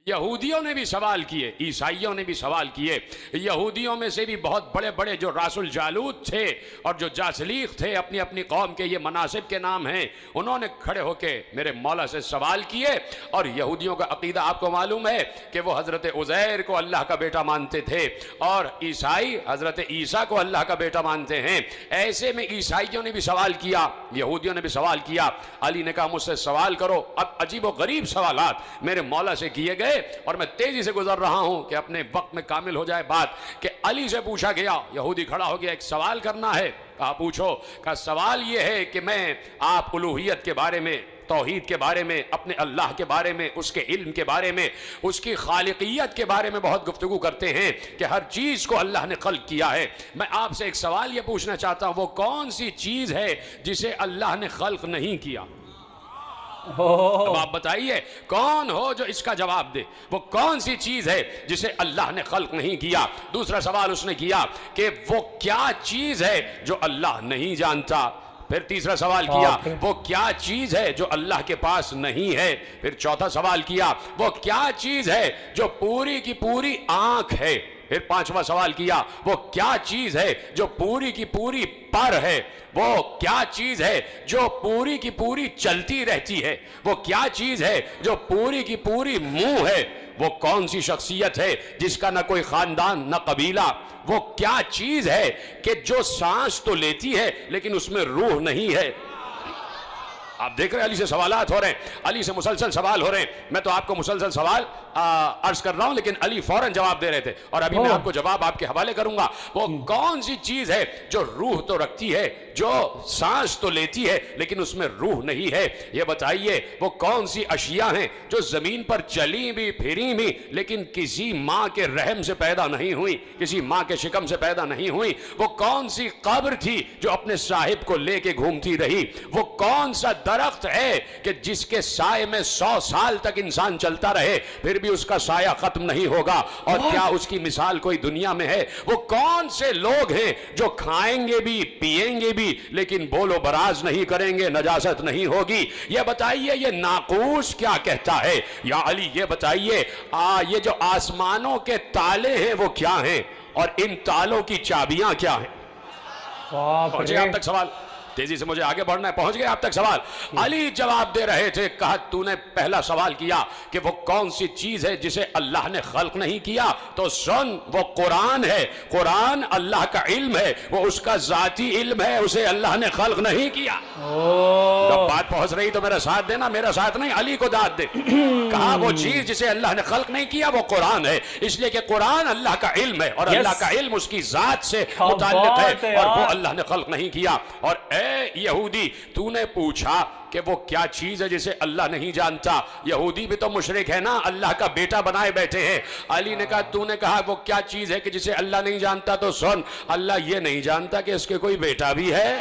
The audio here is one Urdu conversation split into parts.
یہودیوں نے بھی سوال کیے، عیسائیوں نے بھی سوال کیے۔ یہودیوں میں سے بھی بہت بڑے بڑے جو راس الجالوت تھے اور جو جاسلیق تھے، اپنی اپنی قوم کے یہ مناصب کے نام ہیں، انہوں نے کھڑے ہو کے میرے مولا سے سوال کیے۔ اور یہودیوں کا عقیدہ آپ کو معلوم ہے کہ وہ حضرت عزیر کو اللہ کا بیٹا مانتے تھے، اور عیسائی حضرت عیسیٰ کو اللہ کا بیٹا مانتے ہیں۔ ایسے میں عیسائیوں نے بھی سوال کیا، یہودیوں نے بھی سوال کیا۔ علی نے کہا مجھ سے سوال کرو۔ اب عجیب و غریب سوالات میرے مولا سے کیے گئے، اور میں تیزی سے گزر رہا ہوں کہ اپنے وقت میں کامل ہو جائے بات، کہ علی سے پوچھا گیا، یہودی کھڑا ہو گیا، ایک سوال کرنا ہے۔ کہا پوچھو۔ کہا سوال یہ ہے کہ میں آپ الوہیت کے بارے میں، توحید کے بارے میں، اپنے اللہ کے بارے میں، اس کے علم کے بارے میں، اس کی خالقیت کے بارے میں بہت گفتگو کرتے ہیں کہ ہر چیز کو اللہ نے خلق کیا ہے۔ میں آپ سے ایک سوال یہ پوچھنا چاہتا ہوں، وہ کون سی چیز ہے جسے اللہ نے خلق نہیں کیا؟ اب آپ بتائیے، کون ہو جو اس کا جواب دے، وہ کون سی چیز ہے جسے اللہ نے خلق نہیں کیا؟ دوسرا سوال اس نے کیا کہ وہ کیا چیز ہے جو اللہ نہیں جانتا؟ پھر تیسرا سوال کیا وہ کیا چیز ہے جو اللہ کے پاس نہیں ہے؟ پھر چوتھا سوال کیا وہ کیا چیز ہے جو پوری کی پوری آنکھ ہے؟ پھر پانچواں سوال کیا وہ کیا چیز ہے جو پوری کی پوری پر ہے؟ وہ کیا چیز ہے جو پوری کی پوری چلتی رہتی ہے؟ وہ کیا چیز ہے جو پوری کی پوری منہ ہے؟ وہ کون سی شخصیت ہے جس کا نہ کوئی خاندان نہ قبیلہ؟ وہ کیا چیز ہے کہ جو سانس تو لیتی ہے لیکن اس میں روح نہیں ہے؟ آپ دیکھ رہے ہیں علی سے سوالات ہو رہے ہیں، علی سے مسلسل سوال ہو رہے ہیں۔ میں تو آپ کو مسلسل سوال عرض کر رہا ہوں، لیکن علی فوراً جواب دے رہے تھے، اور ابھی میں آپ کو جواب آپ کے حوالے کروں گا۔ وہ کون سی چیز ہے جو روح تو رکھتی ہے، جو سانس تو لیتی ہے لیکن اس میں روح نہیں ہے؟ یہ بتائیے وہ کون سی اشیاء ہیں جو زمین پر چلی بھی پھری بھی لیکن کسی ماں کے رحم سے پیدا نہیں ہوئی، کسی ماں کے شکم سے پیدا نہیں ہوئی؟ وہ کون سی قبر تھی جو اپنے صاحب کو لے کے گھومتی رہی؟ وہ کون سا درخت ہے کہ جس کے سائے میں 100 سال تک انسان چلتا رہے پھر بھی اس کا سایہ ختم نہیں ہوگا؟ اور کیا اس کی مثال کوئی دنیا میں ہے؟ وہ کون سے لوگ ہیں جو کھائیں گے بھی پیئیں گے بھی لیکن بول و براز نہیں کریں گے، نجاست نہیں ہوگی؟ یہ بتائیے یہ ناقوس کیا کہتا ہے؟ یا علی یہ بتائیے یہ جو آسمانوں کے تالے ہیں وہ کیا ہیں، اور ان تالوں کی چابیاں کیا ہیں؟ پہنچے آپ تک سوال؟ تیزی سے مجھے آگے بڑھنا ہے، پہنچ گئے آپ تک سوال؟ علی جواب دے رہے تھے، کہا تو نے پہلا سوال کیا کہ وہ کون سی چیز ہے جسے اللہ نے خلق نہیں کیا، تو سن وہ قرآن ہے۔ قرآن اللہ کا علم ہے، وہ اس کا ذاتی علم ہے، اسے اللہ نے خلق نہیں کیا۔ جب بات پہنچ رہی تو میرا ساتھ دینا، میرا ساتھ نہیں، علی کو داد دے۔ کہا وہ چیز جسے اللہ نے خلق نہیں کیا وہ قرآن ہے، اس لیے کہ قرآن اللہ کا علم ہے، اور اللہ کا علم اس کی ذات سے متعلق ہے، اور وہ اللہ نے خلق نہیں کیا۔ اور اے یہودی تو نے پوچھا کہ وہ کیا چیز ہے جسے اللہ نہیں جانتا؟ یہودی بھی تو مشرک ہے نا، اللہ کا بیٹا بنائے بیٹھے ہیں۔ علی نے کہا تو نے کہا وہ کیا چیز ہے کہ جسے اللہ نہیں جانتا، تو سن اللہ یہ نہیں جانتا کہ اس کے کوئی بیٹا بھی ہے۔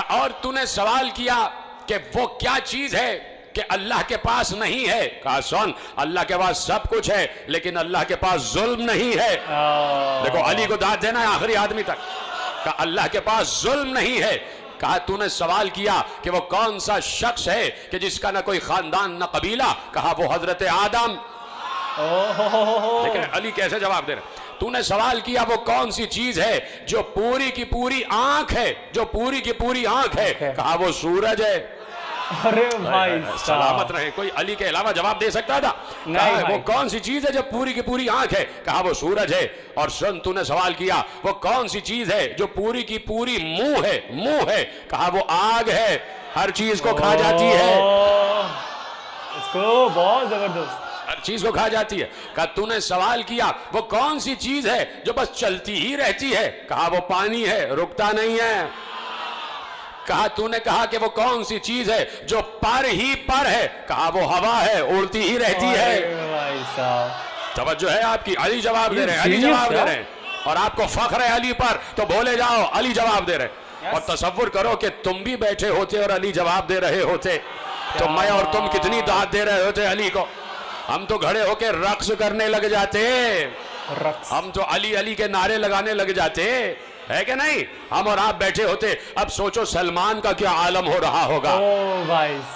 اور تو نے سوال کیا کہ وہ کیا چیز ہے کہ اللہ کے پاس نہیں ہے؟ کہا سن اللہ کے پاس سب کچھ ہے لیکن اللہ کے پاس ظلم نہیں ہے۔ دیکھو علی کو داد دینا ہے آخری آدمی تک۔ کہا اللہ کے پاس ظلم نہیں ہے۔ کہا تو نے سوال کیا کہ وہ کون سا شخص ہے کہ جس کا نہ کوئی خاندان نہ قبیلہ؟ کہا وہ حضرت آدم۔ لیکن علی کیسے جواب دے رہے؟ تو نے سوال کیا وہ کون سی چیز ہے جو پوری کی پوری آنکھ ہے، جو پوری کی پوری آنکھ ہے؟ کہا وہ سورج ہے۔ ارے بھائی سلامت رہے، کوئی علی کے علاوہ جواب دے سکتا تھا؟ کہا وہ کون سی چیز ہے جو پوری کی پوری آنکھ ہے؟ کہا وہ سورج ہے۔ اور سن تو نے سوال کیا وہ کون سی چیز ہے جو پوری کی پوری منہ ہے، منہ ہے؟ کہا وہ آگ ہے، ہر چیز کو کھا جاتی ہے۔ اس کو بہت زبردست، ہر چیز کو کھا جاتی ہے۔ کہا تو نے سوال کیا وہ کون سی چیز ہے جو بس چلتی ہی رہتی ہے؟ کہا وہ پانی ہے، رکتا نہیں ہے۔ کہا تو نے کہا کہ وہ کون سی چیز ہے جو پر ہی پر ہے؟ کہا وہ ہوا ہے، اڑتی ہی رہتی ہے۔ توجہ ہے آپ کی؟ علی جواب دے رہے ہیں، علی جواب دے رہے ہیں، اور آپ کو فخر ہے علی پر تو بولے جاؤ علی جواب دے رہے ہیں۔ اور تصور کرو کہ تم بھی بیٹھے ہوتے اور علی جواب دے رہے ہوتے تو میں اور تم کتنی داد دے رہے ہوتے علی کو؟ ہم تو کھڑے ہو کے رقص کرنے لگ جاتے، ہم تو علی علی کے نعرے لگانے لگ جاتے، ہے کہ نہیں؟ ہم اور آپ بیٹھے ہوتے، اب سوچو سلمان کا کیا عالم ہو رہا ہوگا۔ او بھائی